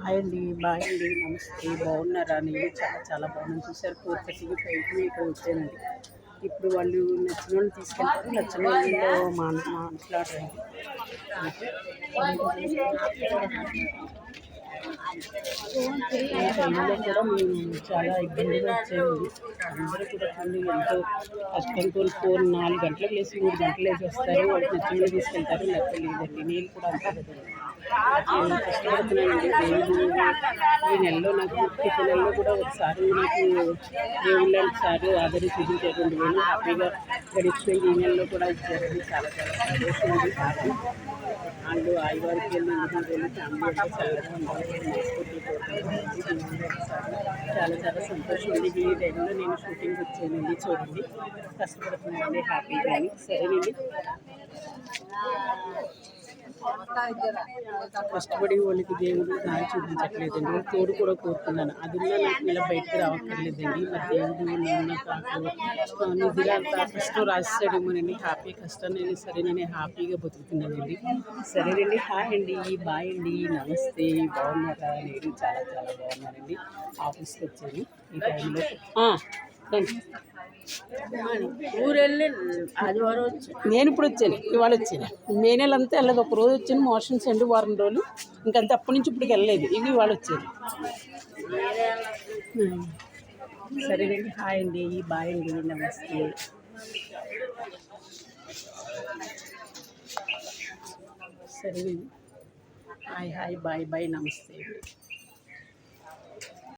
Hi అండి, bye అండి, నమస్తే. బాగున్నారా? నేను చాలా చాలా బాగున్నాను. చూసారు 4:30కి 5కి ఇక్కడ వచ్చానండి. ఇప్పుడు వాళ్ళు నచ్చిన వాళ్ళు తీసుకెళ్తారు, నచ్చిన వాళ్ళలో మాట్లాడరండి. ఈ టైంలో కూడా మేము చాలా ఇబ్బందిగా వచ్చామండి. అందరూ కూడా చూడండి ఎంతో కష్టంతో 4 గంటలకు లేసి 3 గంటలు వేసి వస్తారు. వాళ్ళకి నచ్చిన తీసుకెళ్తారు, లేకపోతే లేదండి. నేను కూడా అంతే కదండి. నేను కష్టపడుతున్నానండి. ఈ నెలలో నాకు ప్రతి నెలలో కూడా ఒకసారి నాకు దేవుళ్ళ సారి ఆదరి చూపించారు. 2,000 హ్యాపీగా గడిచిపోయి ఈ నెలలో కూడా ఇచ్చారండి. చాలా చాలా సంతోషం ఉంది. హ్యాపీ వాళ్ళు ఆదివారికి వెళ్ళి 8 ఫ్యామిలీ అంతా చాలా చాలా చాలా సంతోషం ఉంది. ఈ టైంలో నేను షూటింగ్ వచ్చానండి. చూడండి కష్టపడుతున్నానండి, హ్యాపీగా. సరేనండి, కష్టపడి వాళ్ళకి దేవుడు దారి చూపించట్లేదండి. తోడు కూడా కోరుకున్నాను. అది ఉన్నా నాకు ఇలా బయటకు రావక్కర్లేదండి. మరి దేవుడు నన్ను నాకు నిధిగా కష్టం రాస్తాడేమోనండి. హ్యాపీ కష్టాన్ని సరే నేను హ్యాపీగా బతుకుతున్నానండి. సరేనండి, హాయ్ అండి, బాయ్ అండి, నమస్తే. బాగున్నారా? నేను చాలా చాలా బాగున్నానండి. ఆఫీస్కి వచ్చాను ఈ టైంలో. ఊరు వెళ్ళి ఆదివారం వచ్చి నేను ఇప్పుడు వచ్చాను, ఇవాళ వచ్చాను. మే నెల అంతా వెళ్ళదు, ఒక రోజు వచ్చాను. మోషన్స్ అండి వారం రోజులు, ఇంకంతే. అప్పటి నుంచి ఇప్పటికి వెళ్ళలేదు. ఇవి ఇవాళ వచ్చాను. సరేనండి, హాయ్ అండి, బాయ్ అండి, నమస్తే. సరేనండి, హాయ్ హాయ్, బాయ్ బాయ్, నమస్తే అండి.